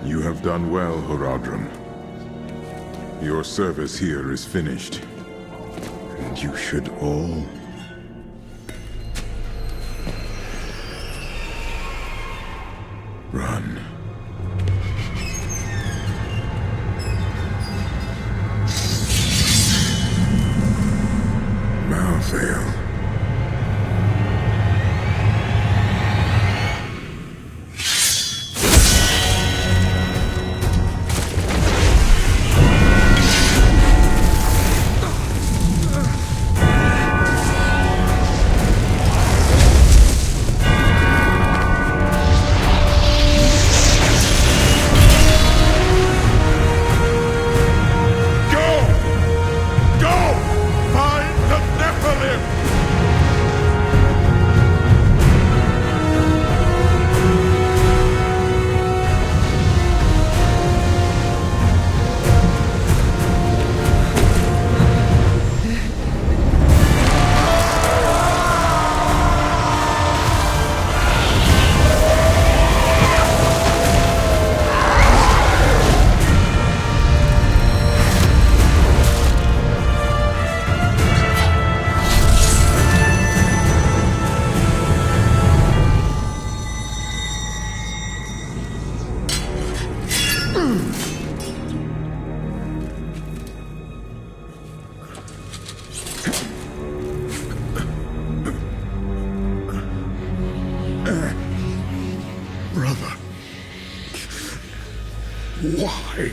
You have done well, Horadrim. Your service here is finished. And you should all... run. Malthael. Brother. Why?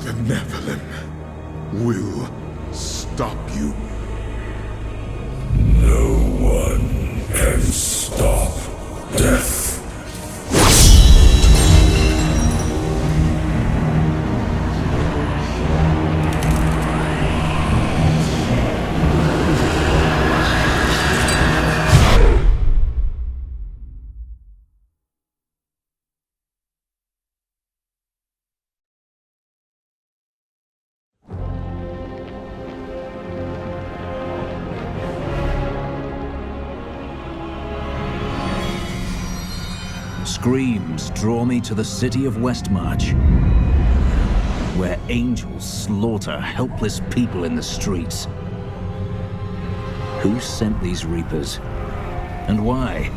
The Nephilim will stop you. No one can stop death. Screams draw me to the city of Westmarch, where angels slaughter helpless people in the streets. Who sent these reapers? And why?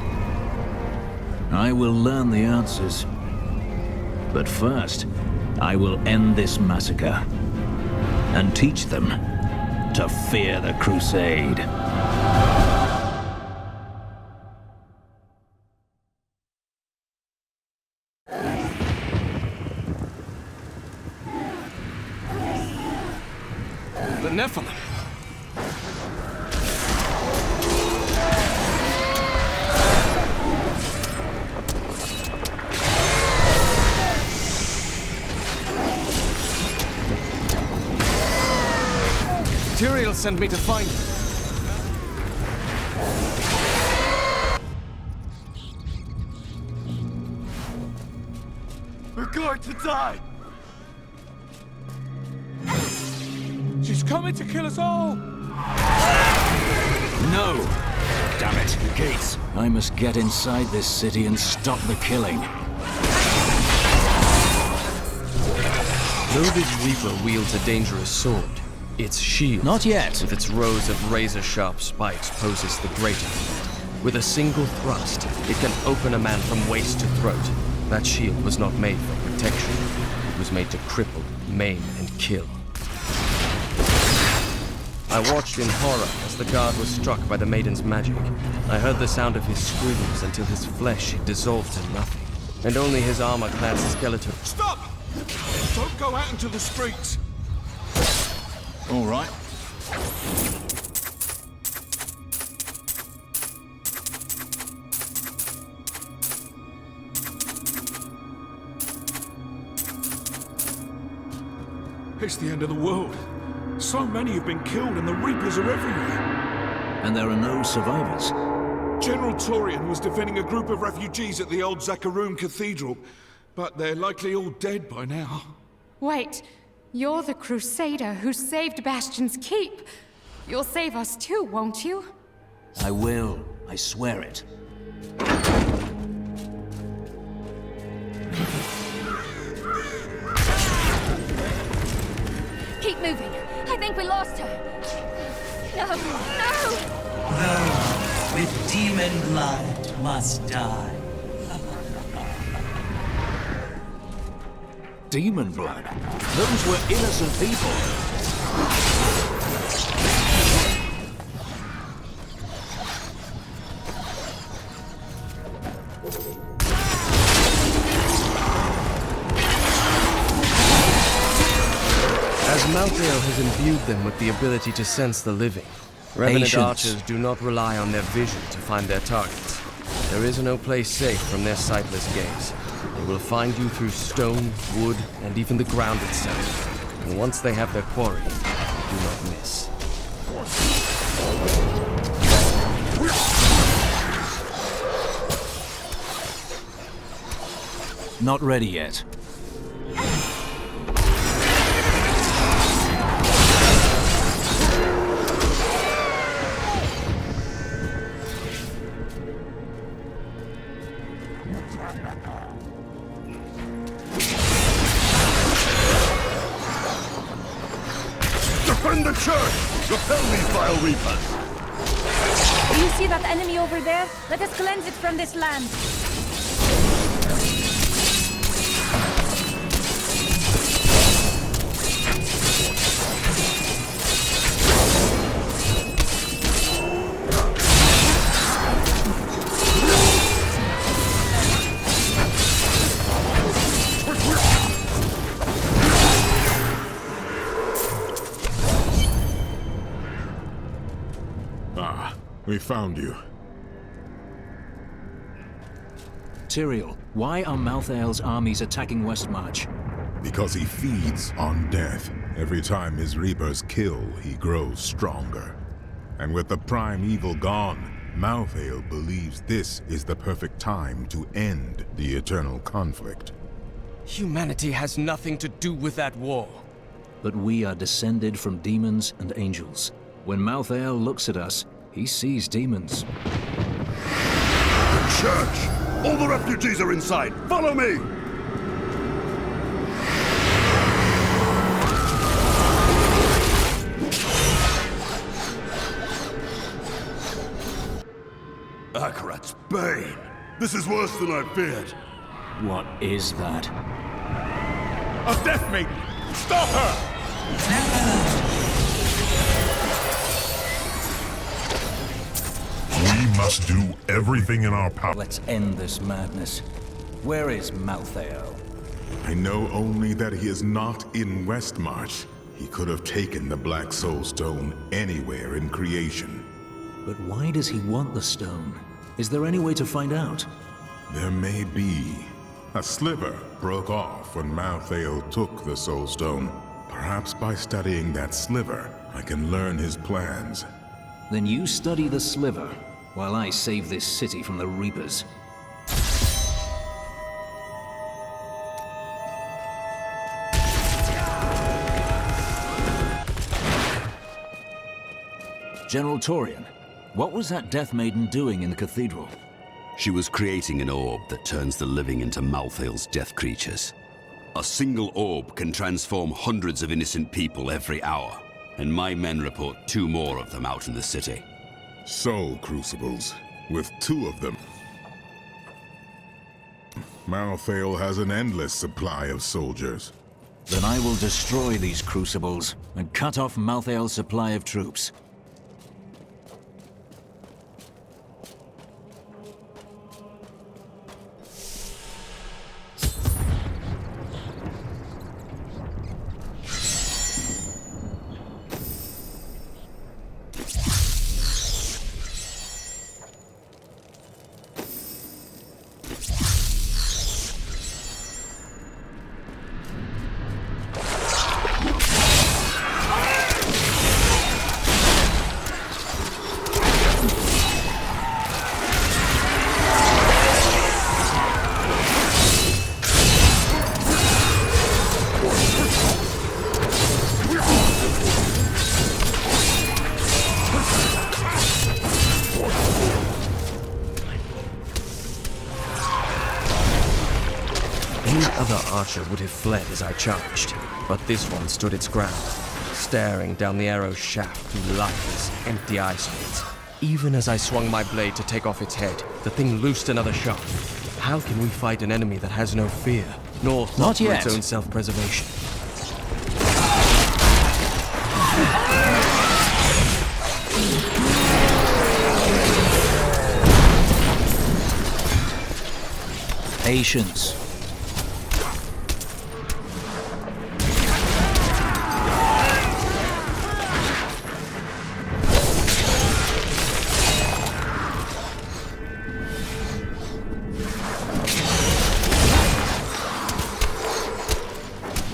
I will learn the answers. But first, I will end this massacre and teach them to fear the Crusade. The Nephilim. Tyrael sent me to find you. We're going to die! She's coming to kill us all! No! Damn it, gates. I must get inside this city and stop the killing. Though this Reaper wields a dangerous sword, its shield, Not yet. with its rows of razor-sharp spikes, poses the greater threat. With a single thrust, it can open a man from waist to throat. That shield was not made for protection. It was made to cripple, maim, and kill. I I watched in horror as the guard was struck by the maiden's magic. I heard the sound of his screams until his flesh dissolved to nothing, and only his armor-clad skeleton. Stop! Don't go out into the streets! All right. It's the end of the world. So many have been killed and the Reapers are everywhere. And there are no survivors. General Torian was defending a group of refugees at the old Zakharoon Cathedral, but they're likely all dead by now. Wait, you're the Crusader who saved Bastion's Keep. You'll save us too, won't you? I will. I swear it. Keep moving. I think we lost her. No, no! Those with demon blood must die. Demon blood? Those were innocent people. As Malthael has imbued them with the ability to sense the living, Revenant Patience. archers do not rely on their vision to find their targets. There is no place safe from their sightless gaze. They will find you through stone, wood, and even the ground itself. And once they have their quarry, do not miss. Not ready yet. Defend the church! Repel these vile reapers! Do you see that enemy over there? Let us cleanse it from this land. We found you. Tyrael, why are Malthael's armies attacking Westmarch? Because he feeds on death. Every time his Reapers kill, he grows stronger. And with the prime evil gone, Malthael believes this is the perfect time to end the eternal conflict. Humanity has nothing to do with that war. But we are descended from demons and angels. When Malthael looks at us, he sees demons. Church! All the refugees are inside! Follow me! Akarat's Bane! This is worse than I feared. What is that? A Death Maiden! Stop her! We must do everything in our power. Let's end this madness. Where is Malthael? I know only that he is not in Westmarch. He could have taken the Black Soul Stone anywhere in creation. But why does he want the stone? Is there any way to find out? There may be. A sliver broke off when Malthael took the Soul Stone. Perhaps by studying that sliver, I can learn his plans. Then you study the sliver, while I save this city from the Reapers. General Torian, what was that Death Maiden doing in the cathedral? She was creating an orb that turns the living into Malthael's death creatures. A single orb can transform hundreds of innocent people every hour, and my men report 2 more of them out in the city. Soul Crucibles, with 2 of them. Malthael has an endless supply of soldiers. Then I will destroy these crucibles and cut off Malthael's supply of troops. Any other archer would have fled as I charged, but this one stood its ground, staring down the arrow's shaft through lifeless, empty eye sockets. Even as I swung my blade to take off its head, the thing loosed another shot. How can we fight an enemy that has no fear, nor thought for its own self-preservation? Patience.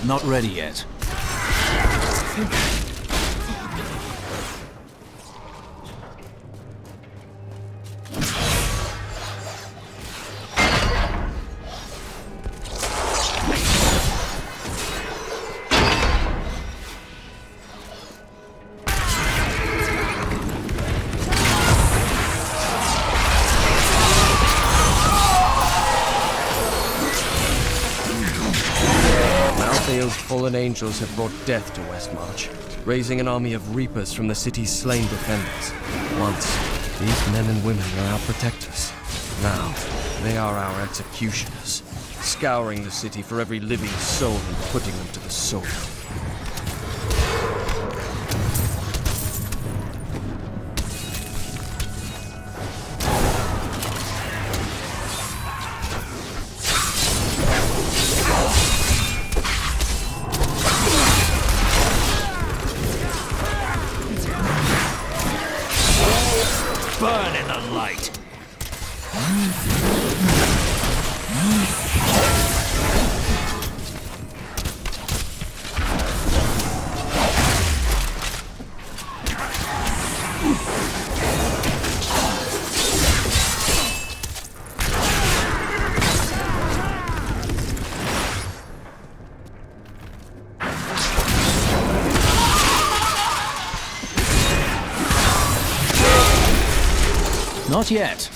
Not ready yet. Malthael's fallen angels have brought death to Westmarch, raising an army of reapers from the city's slain defenders. Once, these men and women were our protectors. Now, they are our executioners, scouring the city for every living soul and putting them to the sword. Burn in the light! Not yet.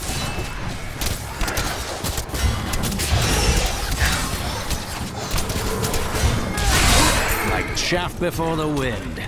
Like chaff before the wind.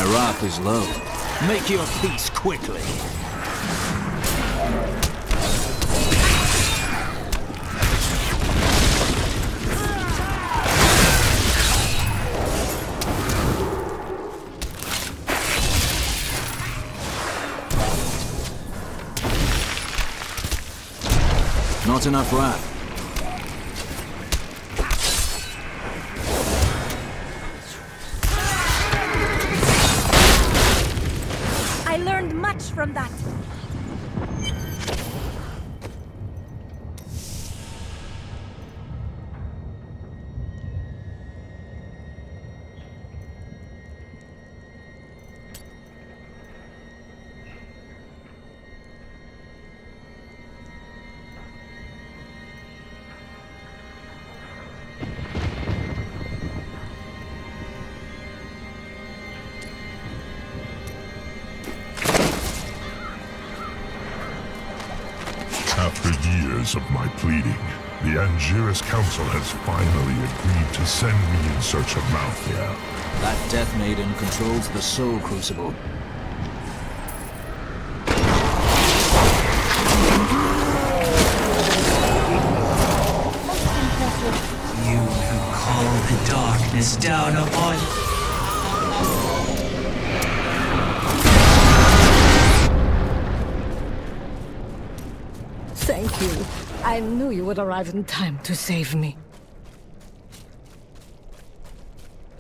wrath is low. Make your peace quickly. Not enough wrath. I learned much from that. After years of my pleading, the Angiris Council has finally agreed to send me in search of Malthael. That Death Maiden controls the Soul Crucible. You who call the darkness down upon... Thank you. I knew you would arrive in time to save me.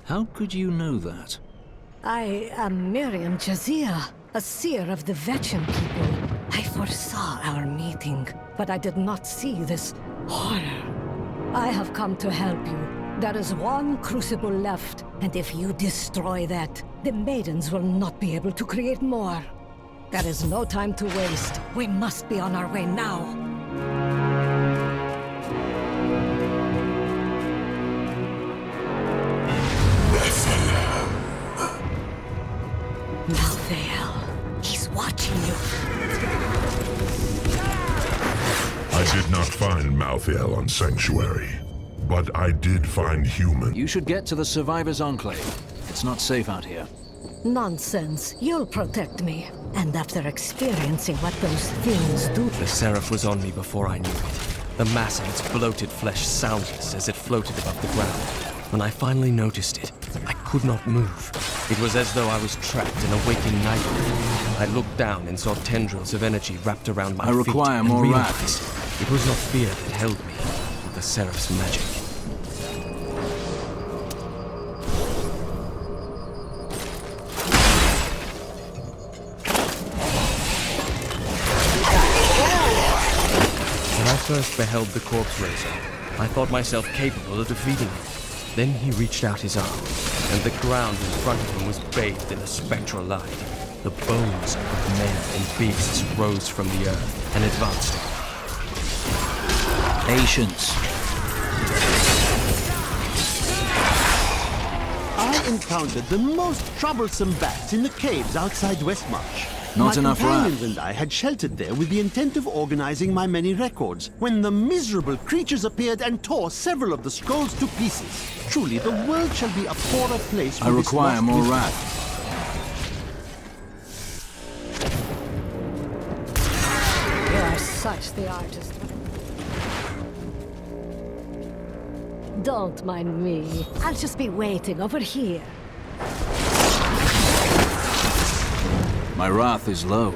How could you know that? I am Miriam Jazia, a seer of the Vetchin people. I foresaw our meeting, but I did not see this horror. I have come to help you. There is one crucible left, and if you destroy that, the maidens will not be able to create more. There is no time to waste. We must be on our way now. Malthael, he's watching you. I did not find Malthael on Sanctuary, but I did find humans. You should get to the Survivors' Enclave. It's not safe out here. Nonsense. You'll protect me. And after experiencing what those things do... The Seraph was on me before I knew it. The mass of its bloated flesh soundless as it floated above the ground. When I finally noticed it, I could not move. It was as though I was trapped in a waking nightmare. I looked down and saw tendrils of energy wrapped around my feet. I require more realized it was not fear that held me, but the Seraph's magic. When I first beheld the corpse raiser, I thought myself capable of defeating him. Then he reached out his arm, and the ground in front of him was bathed in a spectral light. The bones of men and beasts rose from the earth and advanced. Patience. I encountered the most troublesome bats in the caves outside Westmarch. Not enough My wrath. companions and I had sheltered there with the intent of organizing my many records, when the miserable creatures appeared and tore several of the scrolls to pieces. Truly, the world shall be a poorer place for I this require lost more wisdom. wrath. You are such the artist. Don't mind me. I'll just be waiting over here. My wrath is low.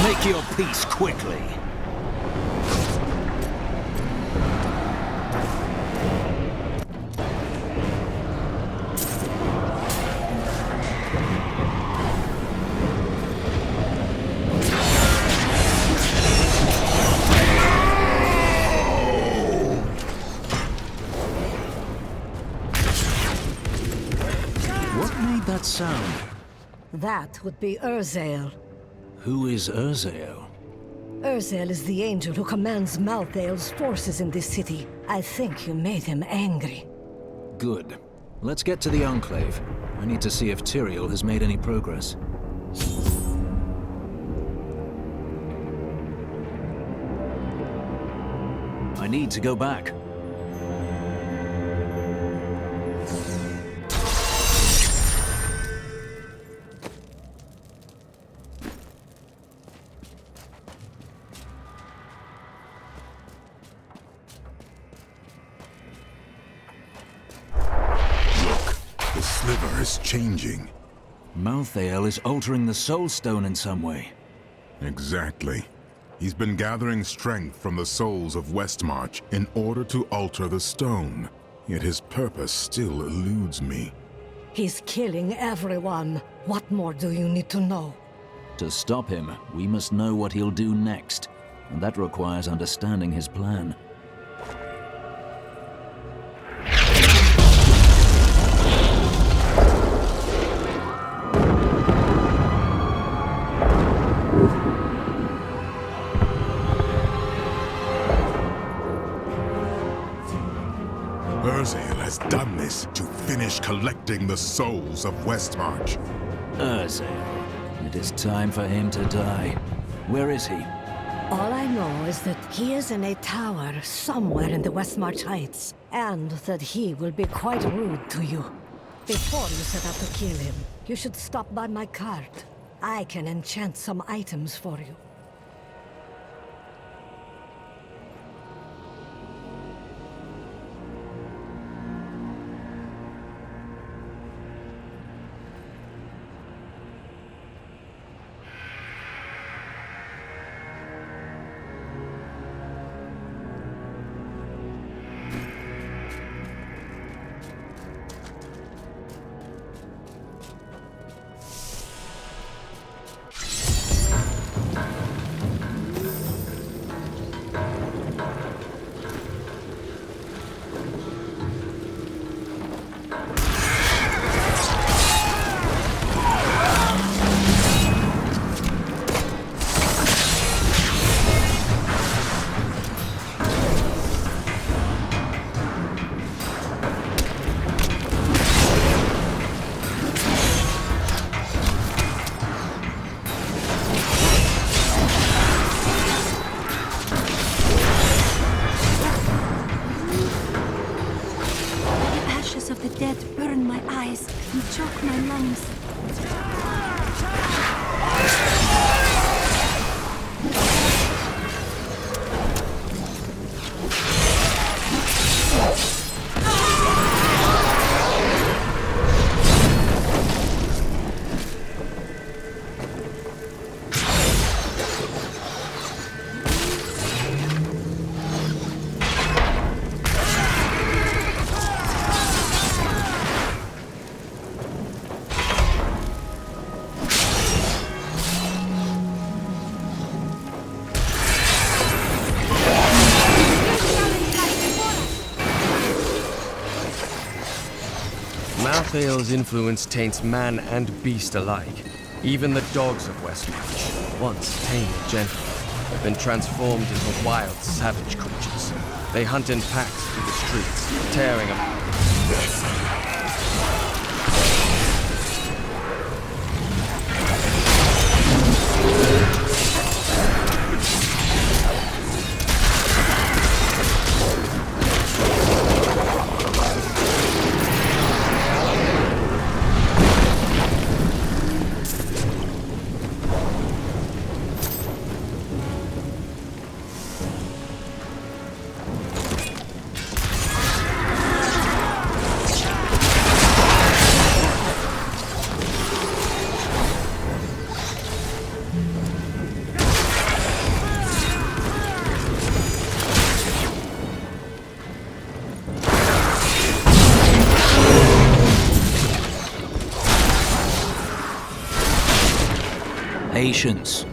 Make your peace quickly. What made that sound? That would be Urzael. Who is Urzael? Urzael is the angel who commands Malthael's forces in this city. I think you made him angry. Good. Let's get to the Enclave. I need to see if Tyrael has made any progress. I need to go back. The sliver is changing. Malthael is altering the Soul Stone in some way. Exactly. He's been gathering strength from the souls of Westmarch in order to alter the stone. Yet his purpose still eludes me. He's killing everyone. What more do you need to know? To stop him, we must know what he'll do next. And that requires understanding his plan. Urzael has done this to finish collecting the souls of Westmarch. Urzael. It is time for him to die. Where is he? All I know is that he is in a tower somewhere in the Westmarch Heights, and that he will be quite rude to you. Before you set out to kill him, you should stop by my cart. I can enchant some items for you. Choke my lungs. Malthael's influence taints man and beast alike. Even the dogs of Westmarch, once tame and gentle, have been transformed into wild, savage creatures. They hunt in packs through the streets, tearing apart. Patience.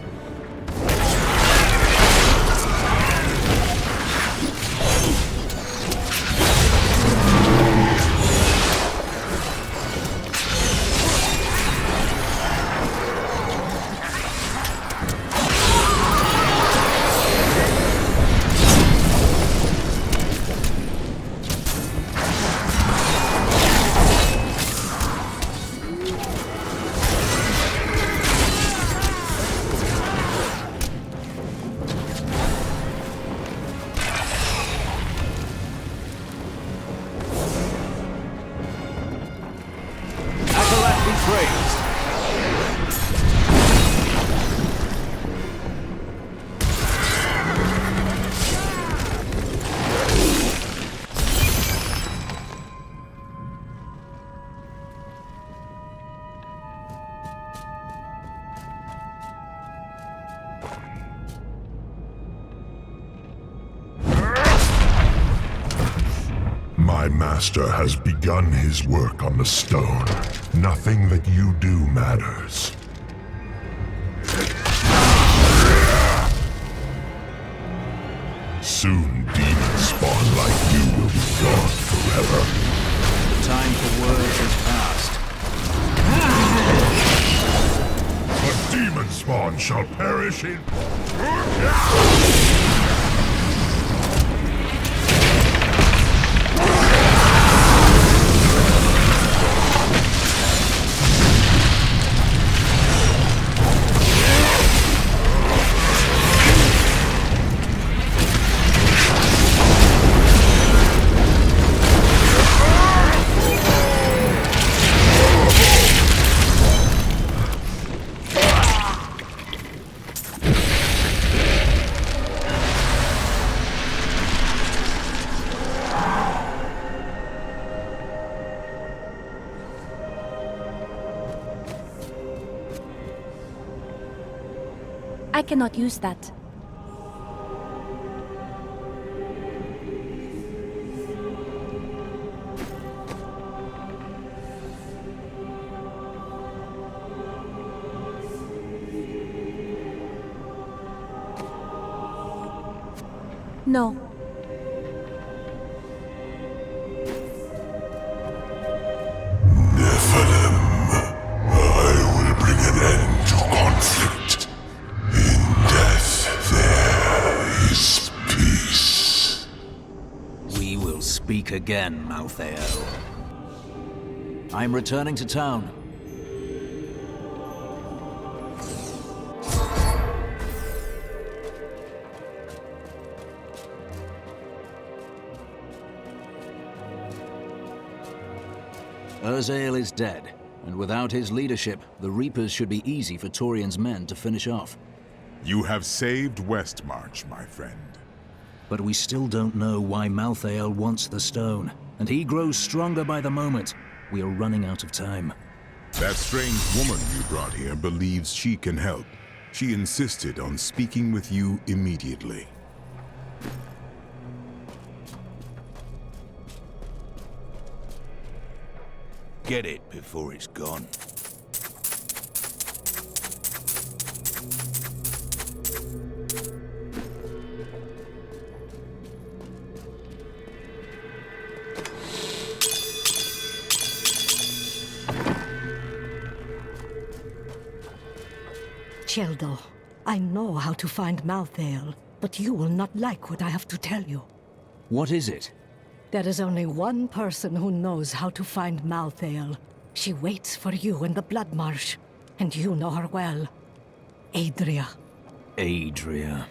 My master has begun his work on the stone. Nothing that you do matters. Soon demons spawn like you will be gone forever. The time for words has passed. The demon spawn shall perish in... I cannot use that. No. Speak again, Malthael. I'm returning to town. Malthael is dead, and without his leadership, the Reapers should be easy for Torian's men to finish off. You have saved Westmarch, my friend. But we still don't know why Malthael wants the stone, and he grows stronger by the moment. We are running out of time. That strange woman you brought here believes she can help. She insisted on speaking with you immediately. Get it before it's gone. Cheldo, I know how to find Malthael, but you will not like what I have to tell you. What is it? There is only one person who knows how to find Malthael. She waits for you in the Blood Marsh, and you know her well. Adria. Adria.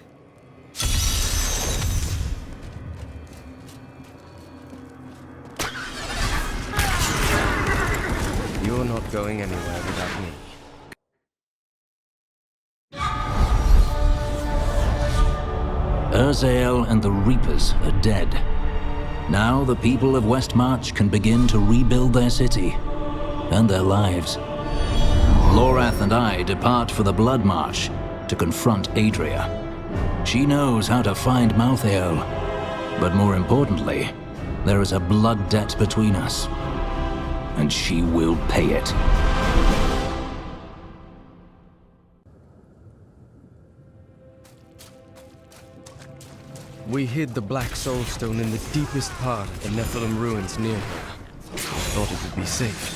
You're not going anywhere without me. Malthael and the Reapers are dead. Now the people of Westmarch can begin to rebuild their city and their lives. Lorath and I depart for the Blood Marsh to confront Adria. She knows how to find Malthael, but more importantly, there is a blood debt between us, and she will pay it. We hid the Black Soul Stone in the deepest part of the Nephilim ruins near here. Thought it would be safe.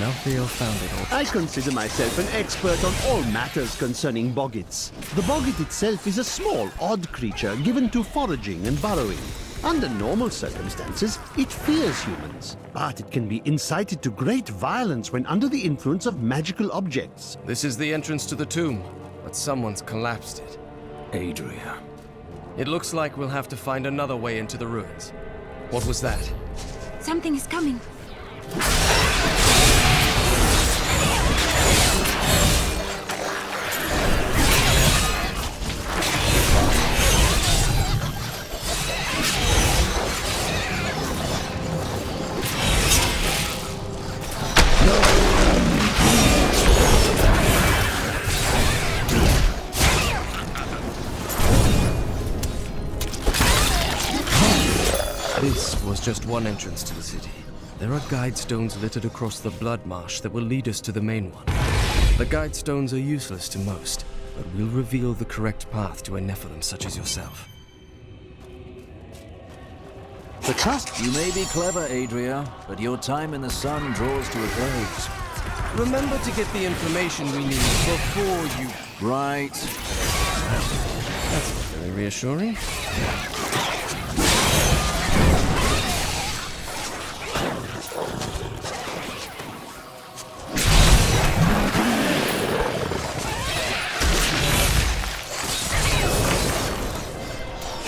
Malthael found it all. I consider myself an expert on all matters concerning boggits. The boggit itself is a small, odd creature given to foraging and burrowing. Under normal circumstances, it fears humans, but it can be incited to great violence when under the influence of magical objects. This is the entrance to the tomb, but someone's collapsed it. Adria. It looks like we'll have to find another way into the ruins. What was that? Something is coming. This was just one entrance to the city. There are guide stones littered across the blood marsh that will lead us to the main one. The guide stones are useless to most, but will reveal the correct path to a Nephilim such as yourself. The trust. You may be clever, Adria, but your time in the sun draws to a close. Remember to get the information we need before you... Right. That's not very reassuring.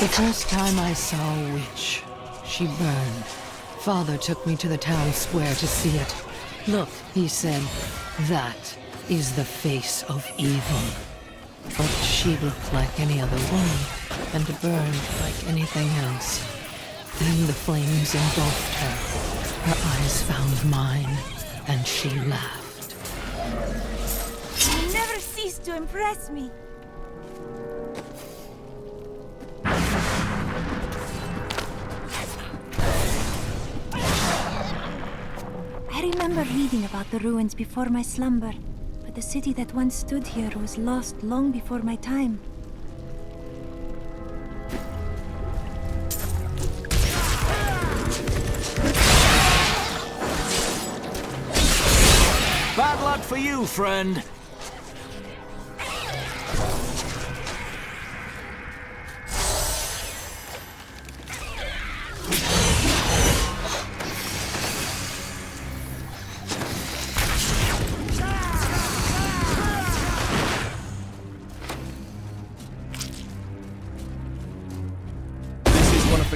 The first time I saw a witch, she burned. Father took me to the town square to see it. Look, he said, that is the face of evil. But she looked like any other woman, and burned like anything else. Then the flames engulfed her. Her eyes found mine, and she laughed. You never cease to impress me. I remember reading about the ruins before my slumber, but the city that once stood here was lost long before my time. Bad luck for you, friend.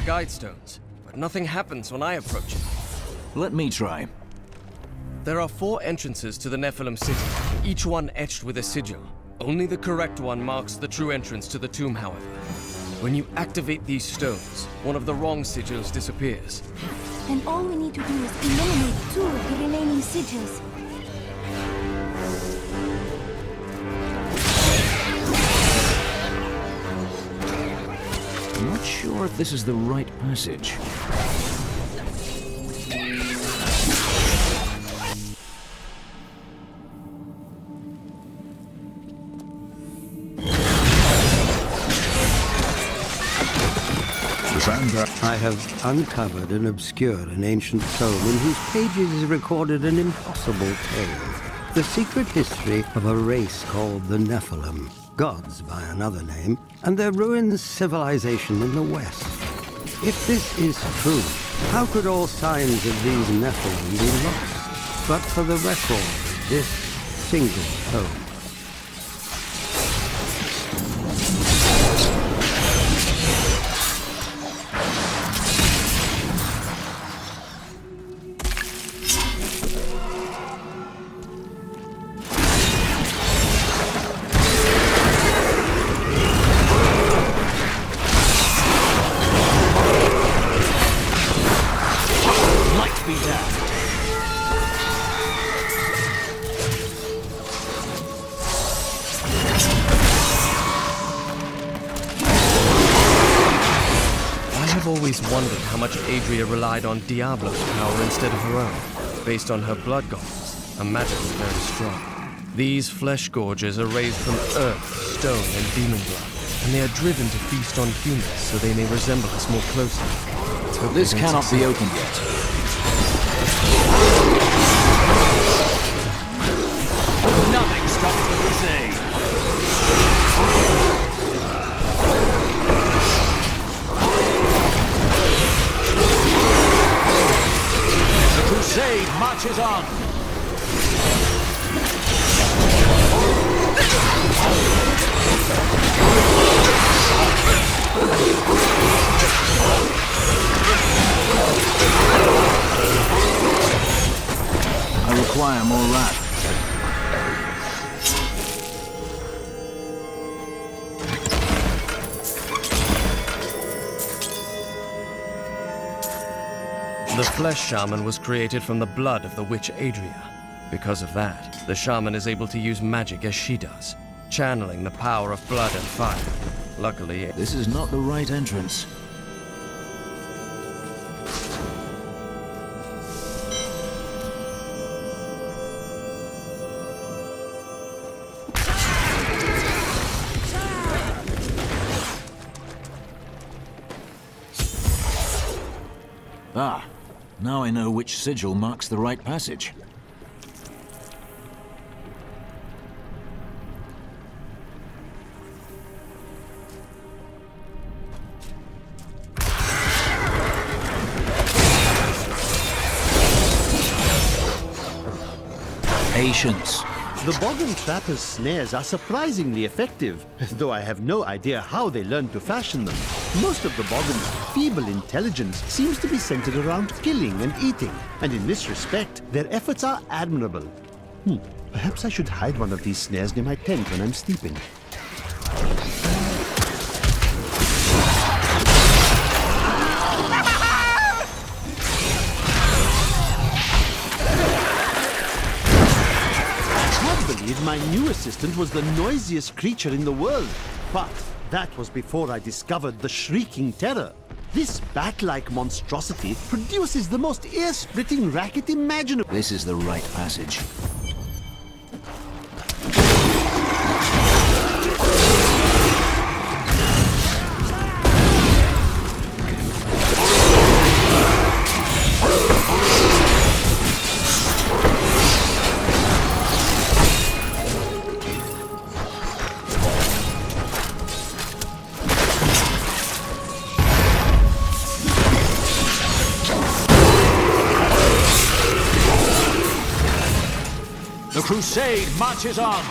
Guide stones, but nothing happens when I approach it. Let me try. There are 4 entrances to the Nephilim city, each one etched with a sigil. Only the correct one marks the true entrance to the tomb, however. When you activate these stones, one of the wrong sigils disappears. Then all we need to do is eliminate 2 of the remaining sigils. I'm not sure if this is the right passage. Crusader. I have uncovered and obscured an ancient tome in whose pages is recorded an impossible tale. The secret history of a race called the Nephilim, gods by another name, and their ruined civilization in the west. If this is true, how could all signs of these Nephilim be lost, but for the record of this single tome? Wondered how much Adria relied on Diablo's power instead of her own. Based on her blood gods, her magic was very strong. These flesh gorges are raised from earth, stone, and demon blood. and they are driven to feast on humans so they may resemble us more closely. Let's hope This they don't cannot be succeed. opened yet. Nothing stops the crusade. The crusade marches on. I require more wrath. The Flesh Shaman was created from the blood of the witch Adria. Because of that, the shaman is able to use magic as she does, channeling the power of blood and fire. Luckily, This is not the right entrance. Ah, now I know which sigil marks the right passage. Patience. The Boggin Trapper's snares are surprisingly effective, though I have no idea how they learned to fashion them. Most of the Boggin's feeble intelligence seems to be centered around killing and eating, and in this respect, their efforts are admirable. Perhaps I should hide one of these snares near my tent when I'm sleeping. My new assistant was the noisiest creature in the world, but that was before I discovered the Shrieking Terror. This bat-like monstrosity produces the most ear-splitting racket imaginable. This is the right passage. The crusade marches on.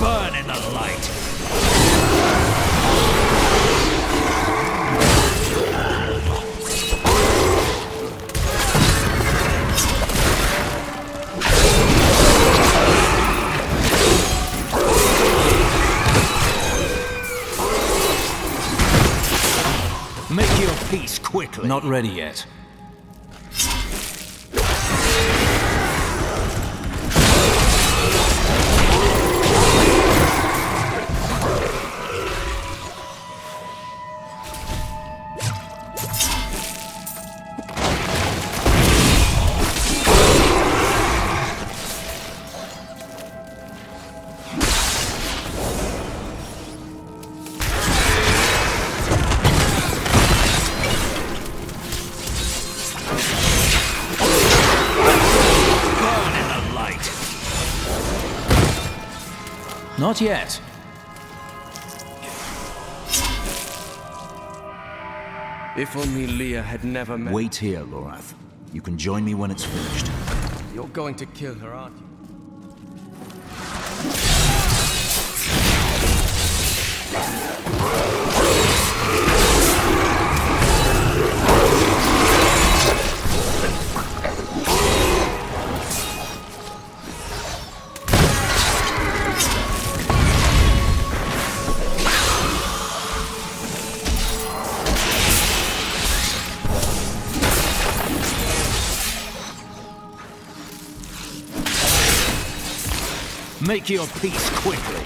Burn in the light. Make your peace quickly. Not ready yet. Not yet. If only Leah had never met... Wait here, Lorath. You can join me when it's finished. You're going to kill her, aren't you? Make your peace quickly.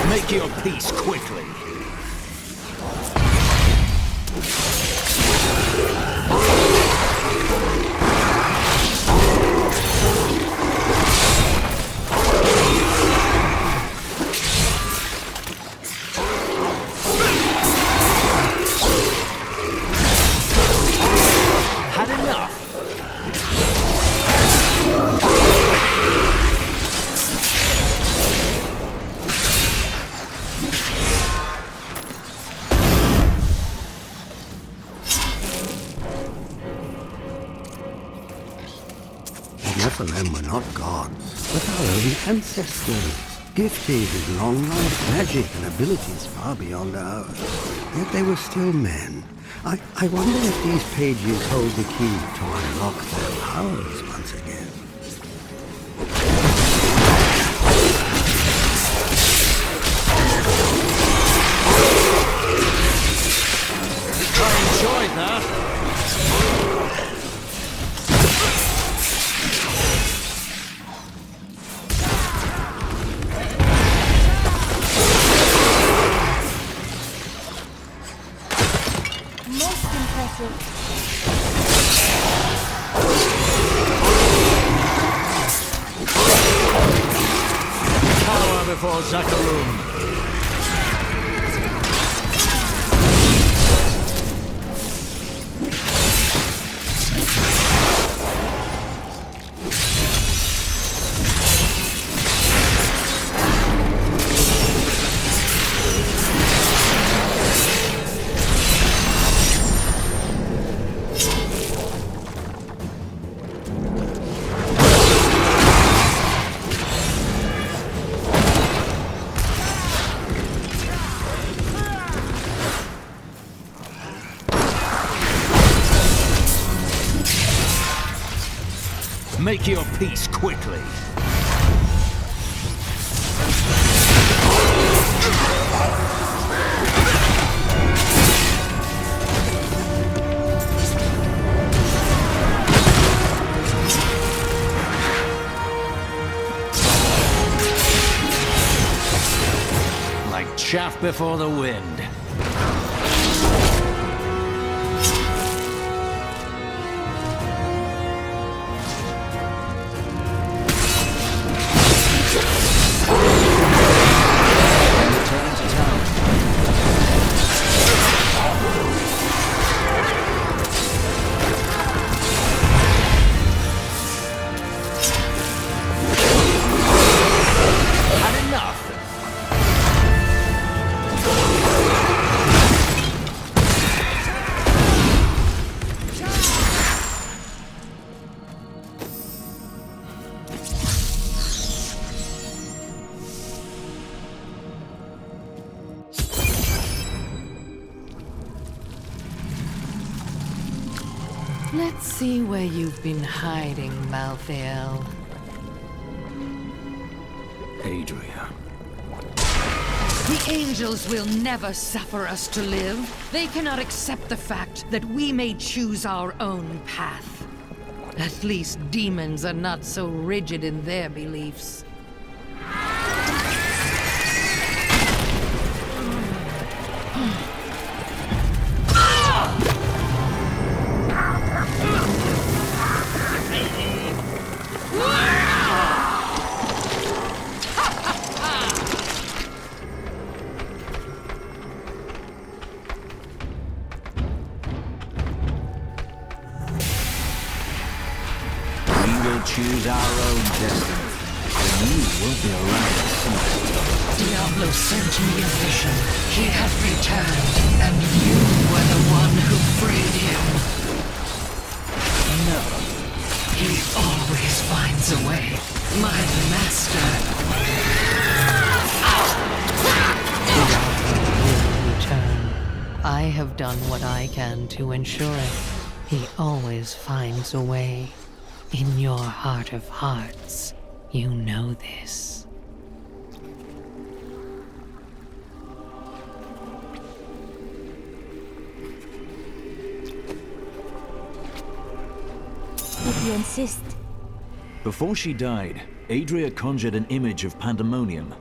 Make your peace quickly. Had enough. Nephilim were not gods, but our own ancestors, gifted with long life, magic, and abilities far beyond ours. Yet they were still men. I wonder if these pages hold the key to unlock their powers once again. I enjoyed that. Power before Zakarum. Make your peace quickly. Like chaff before the wind. Let's see where you've been hiding, Malthael. Adria. The angels will never suffer us to live. They cannot accept the fact that we may choose our own path. At least demons are not so rigid in their beliefs. Choose our own destiny, and you will be around to see it. Diablo sent me a vision. He had returned, and you were the one who freed him. Nephilim. He always finds a way. My master. Will return. I have done what I can to ensure it. He always finds a way. In your heart of hearts, you know this. If you insist. Before she died, Adria conjured an image of Pandemonium.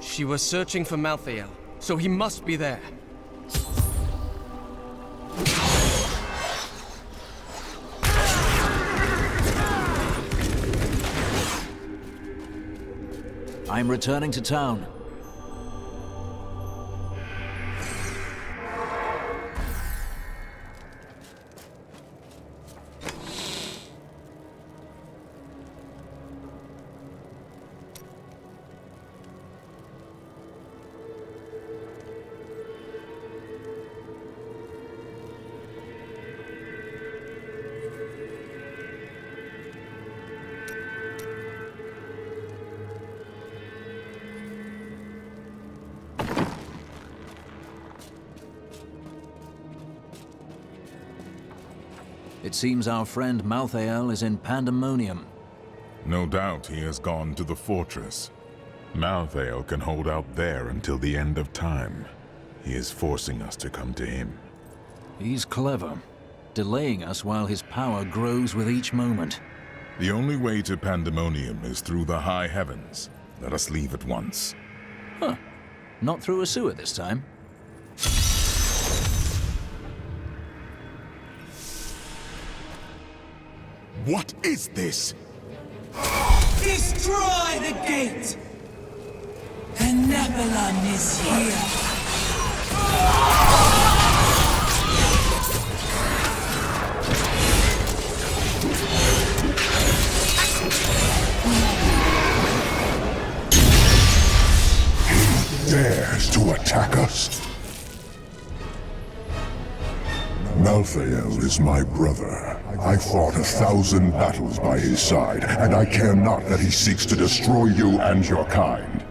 She was searching for Malthael, so he must be there. I'm returning to town. It seems our friend Malthael is in Pandemonium. No doubt he has gone to the fortress. Malthael can hold out there until the end of time. He is forcing us to come to him. He's clever, delaying us while his power grows with each moment. The only way to Pandemonium is through the high heavens. Let us leave at once. Huh. Not through a sewer this time. What is this? Destroy the gate! The Nephilim is here! He dares to attack us? Malthael is my brother. I fought 1,000 battles by his side, and I care not that he seeks to destroy you and your kind.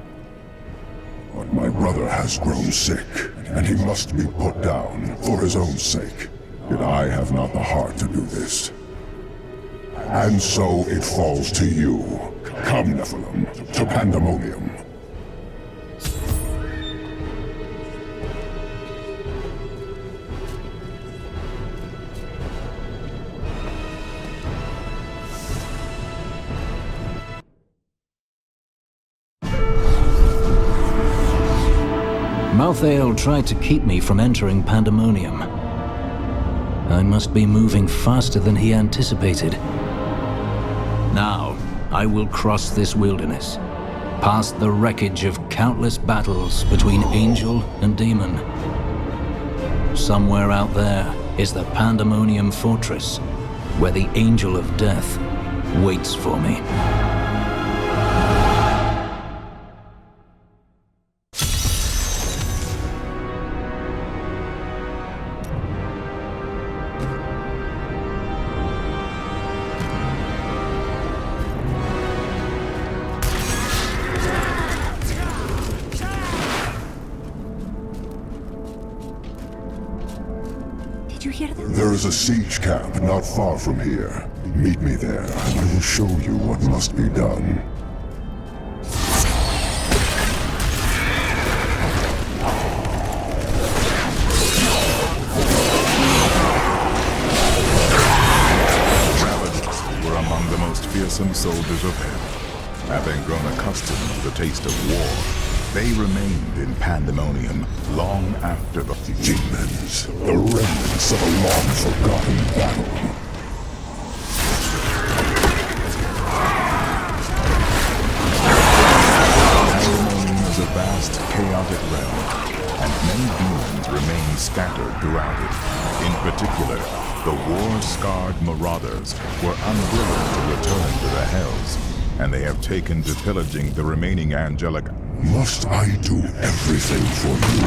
But my brother has grown sick, and he must be put down for his own sake. Yet I have not the heart to do this. And so it falls to you. Come, Nephilim, to Pandemonium. Malthael tried to keep me from entering Pandemonium. I must be moving faster than he anticipated. Now, I will cross this wilderness, past the wreckage of countless battles between angel and demon. Somewhere out there is the Pandemonium Fortress, where the Angel of Death waits for me. There is a siege camp not far from here. Meet me there, and I will show you what must be done. Ravagers were among the most fearsome soldiers of hell. Having grown accustomed to the taste of war, they remained in Pandemonium long after the demons, the remnants of a long-forgotten battle. Pandemonium is a vast, chaotic realm, and many demons remain scattered throughout it. In particular, the war-scarred Marauders were unwilling to return to the Hells, and they have taken to pillaging the remaining angelic. Must I do everything for you?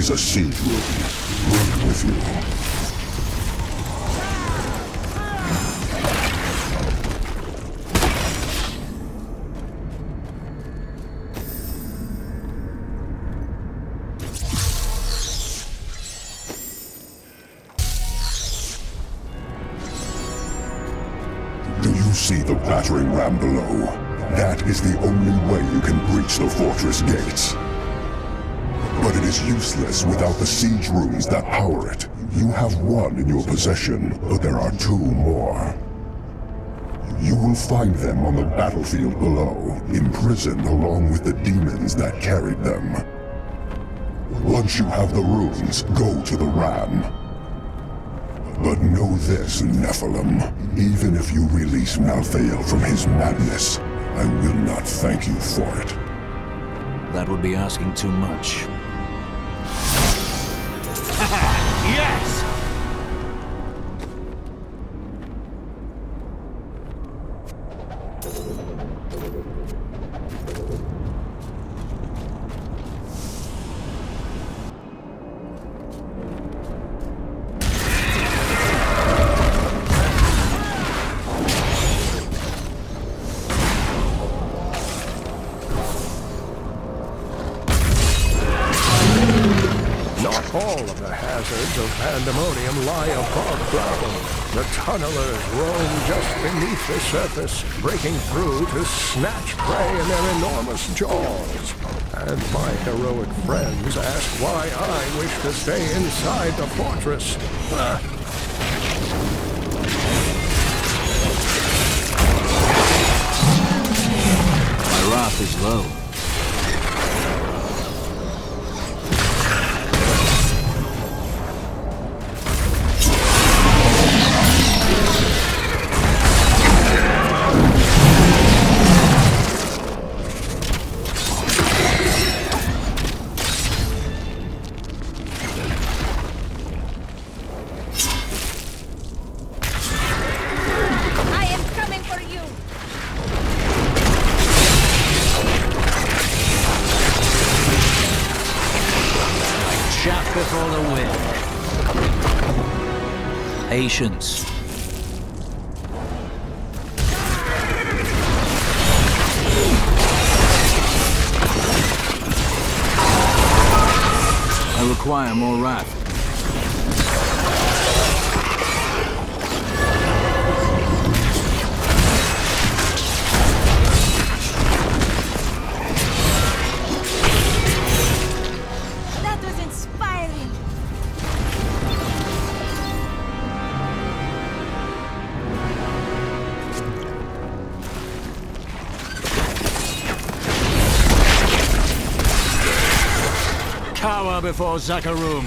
is a siege room. Bring it with you. Do you see the battering ram below? That is the only way you can breach the fortress gates. But it is useless without the siege rooms that power it. You have one in your possession, but there are two more. You will find them on the battlefield below, imprisoned along with the demons that carried them. Once you have the runes, go to the ram. But know this, Nephilim. Even if you release Malthael from his madness, I will not thank you for it. That would be asking too much. Yes! Not all of the hazards of Pandemonium lie above ground. The tunnelers roam just beneath the surface, breaking through to snatch prey in their enormous jaws. And my heroic friends ask why I wish to stay inside the fortress. My wrath is low. Before the wind. Patience. I require more wrath. Cower before Zakarum.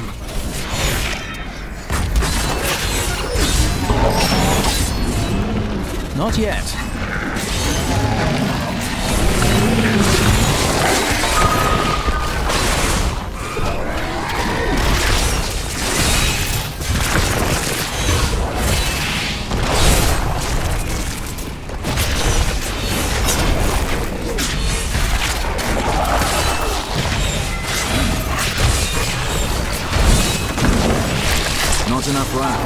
Not yet. Not enough wrath.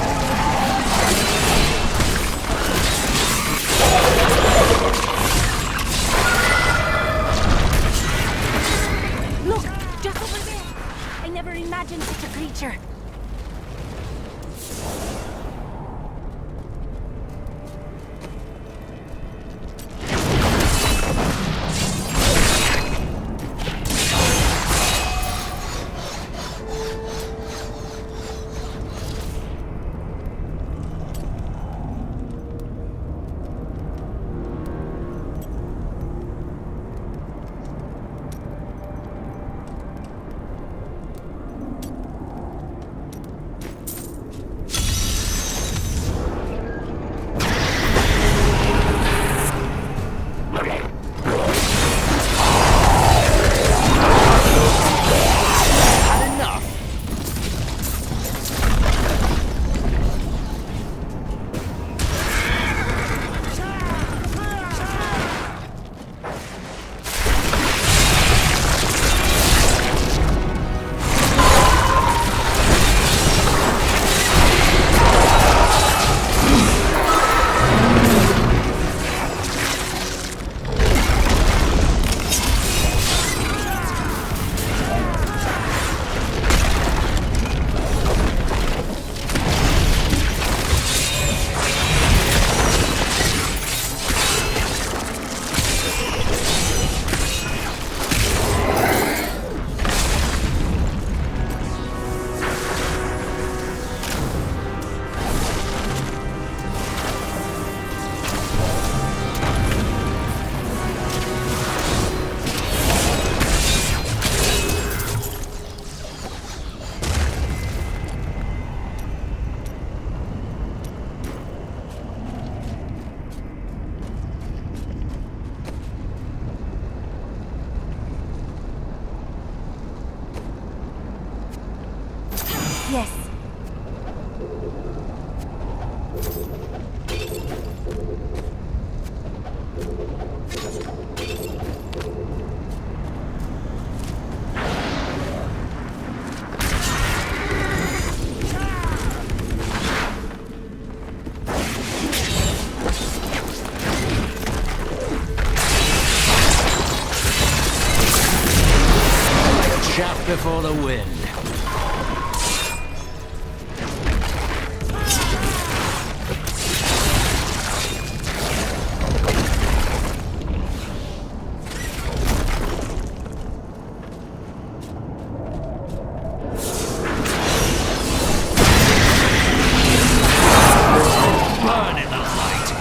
Look, just over there. I never imagined such a creature. Yes. Chaff before the wind. Burn in the light.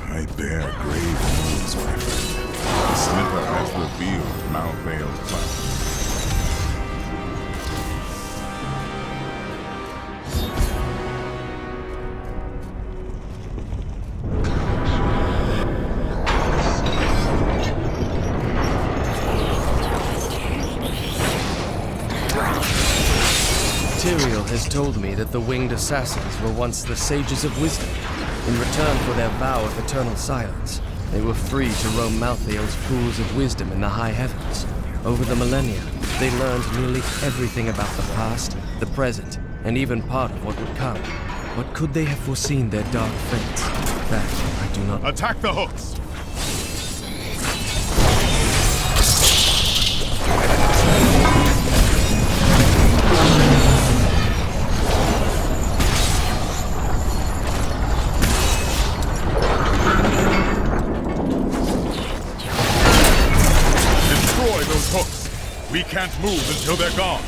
I bear grave wounds, my friend. The slipper has revealed Malthael's plan. Tyrael has told me that the winged assassins were once the sages of wisdom. In return for their vow of eternal silence, they were free to roam Malthael's pools of wisdom in the high heavens. Over the millennia, they learned nearly everything about the past, the present, and even part of what would come. But could they have foreseen their dark fates? That I do not. Attack the hooks! We can't move until they're gone.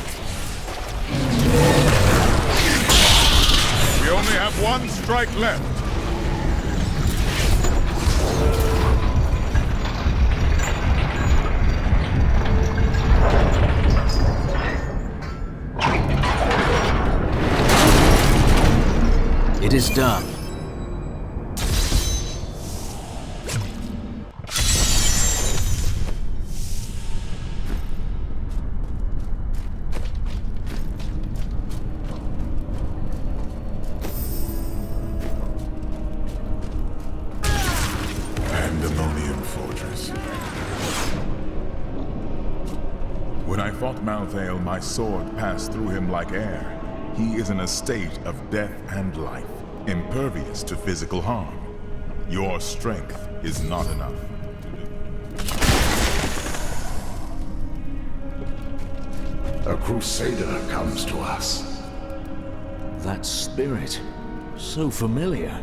We only have one strike left. It is done. Pandemonium Fortress. When I fought Malthael, my sword passed through him like air. He is in a state of death and life, impervious to physical harm. Your strength is not enough. A Crusader comes to us. That spirit, so familiar.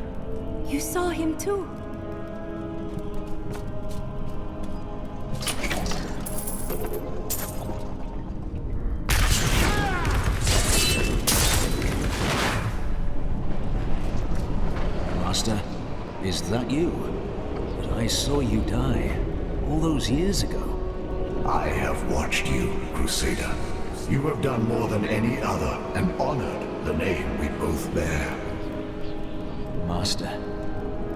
You saw him too. Master, is that you? But I saw you die all those years ago. I have watched you, Crusader. You have done more than any other, and honored the name we both bear. Master,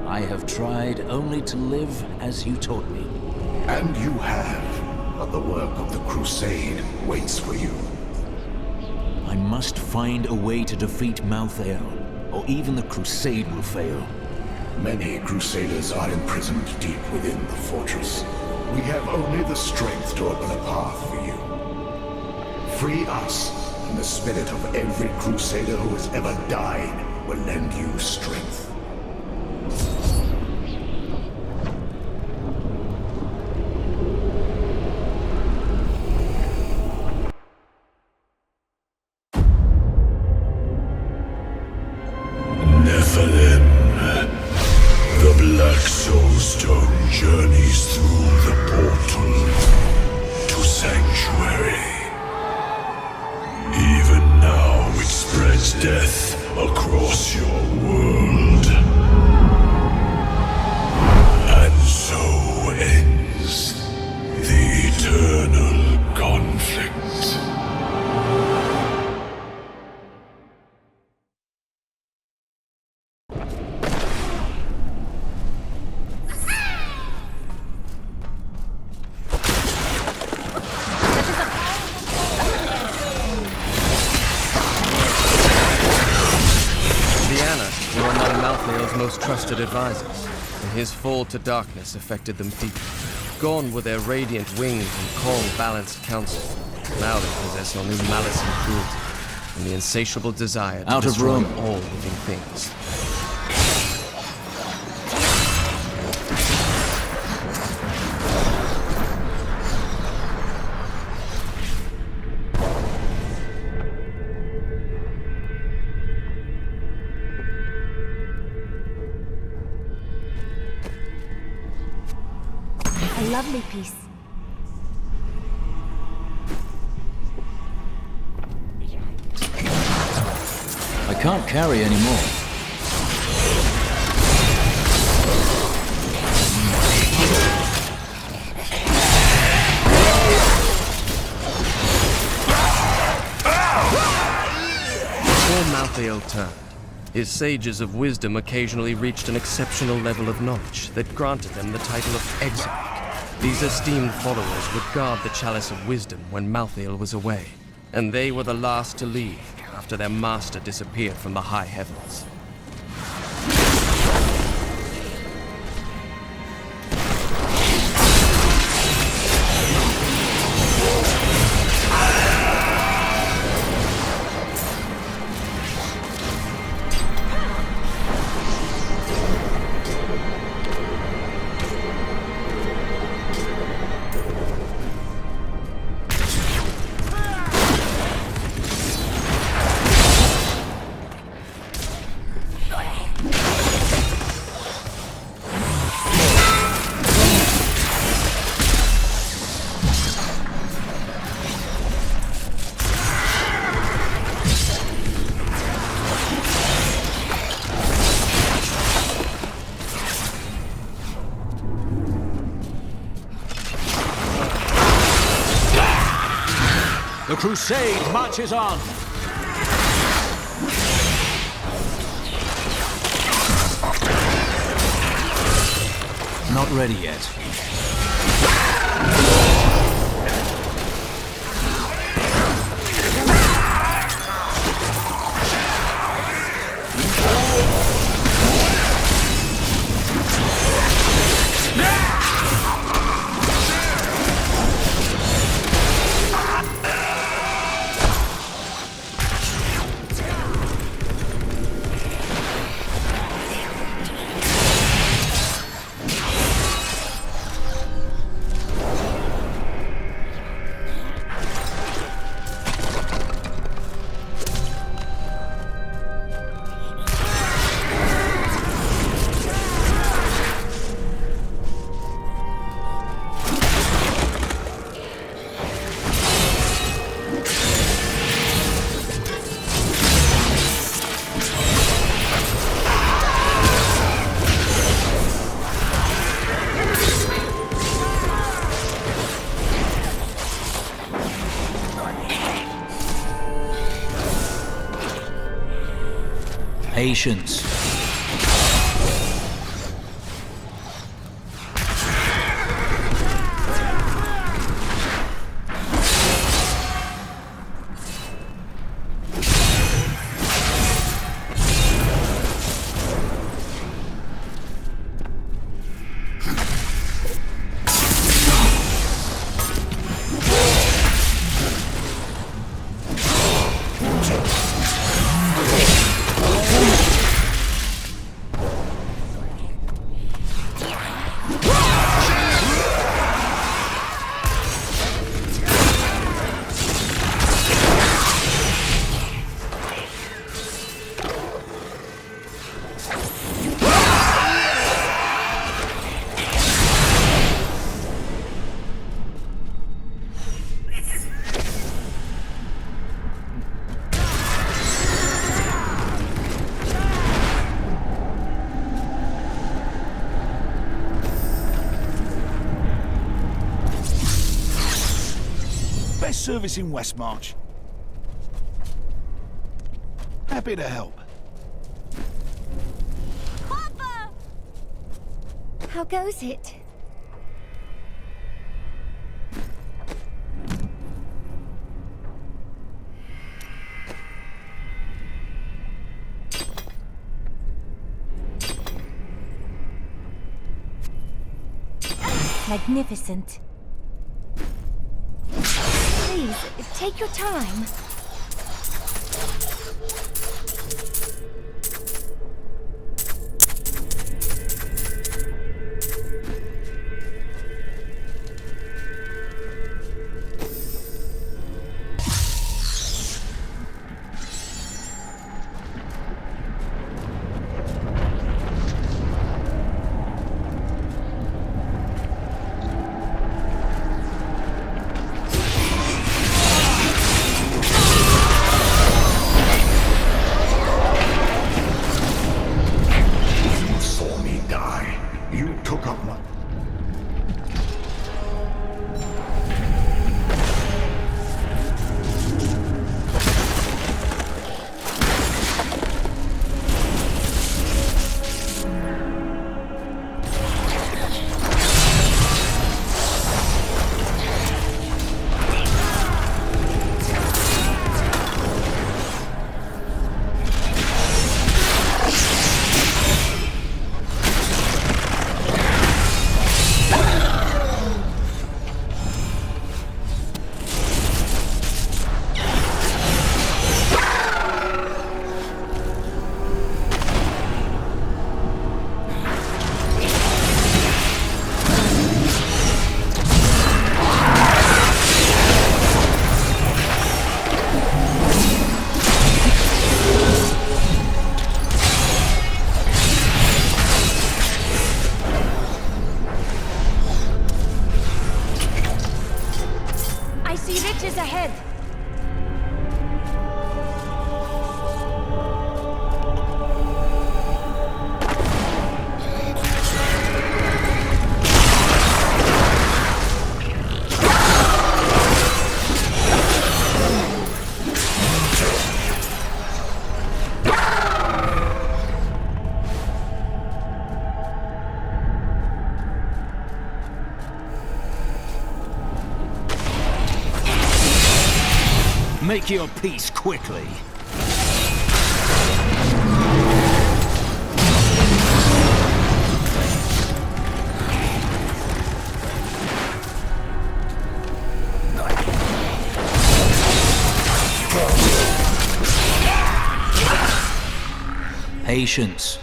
I have tried only to live as you taught me. And you have, but the work of the Crusade waits for you. I must find a way to defeat Malthael, or even the Crusade will fail. Many Crusaders are imprisoned deep within the fortress. We have only the strength to open a path for you. Free us, and the spirit of every Crusader who has ever died will lend you strength. brings death across your world. And so ends the eternal conflict. Malthael's most trusted advisors, and his fall to darkness affected them deeply. Gone were their radiant wings and calm, balanced counsel. Now they possess only malice and cruelty, and the insatiable desire to destroy all living things. A lovely piece. I can't carry any more. Before Malthael turned, his sages of wisdom occasionally reached an exceptional level of knowledge that granted them the title of Exarch. These esteemed followers would guard the Chalice of Wisdom when Malthael was away, and they were the last to leave after their master disappeared from the high heavens. The crusade marches on! Not ready yet. Patience. service in Westmarch. Happy to help. Papa! How goes it? Magnificent. Please, take your time. Ahead! Make your peace quickly. Patience.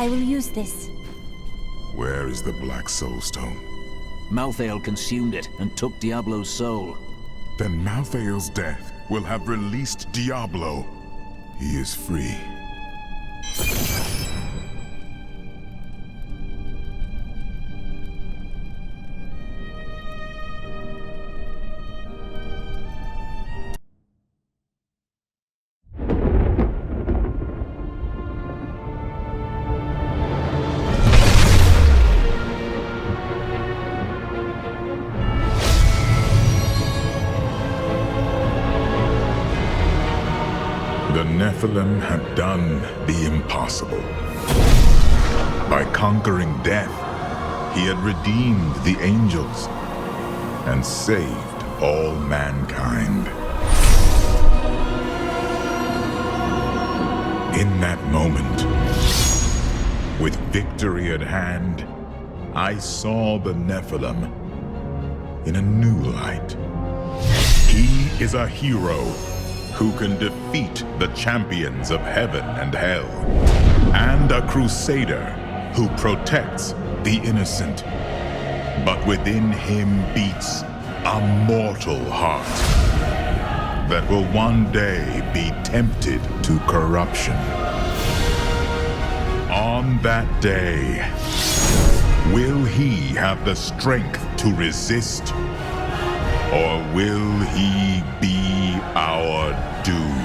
I will use this. Where is the Black Soul Stone? Malthael consumed it and took Diablo's soul. Then Malthael's death will have released Diablo. He is free. The Nephilim had done the impossible. By conquering death, he had redeemed the angels and saved all mankind. In that moment, with victory at hand, I saw the Nephilim in a new light. He is a hero who can defeat the champions of heaven and hell, and a Crusader who protects the innocent. But within him beats a mortal heart that will one day be tempted to corruption. On that day, will he have the strength to resist, or will he be our doom?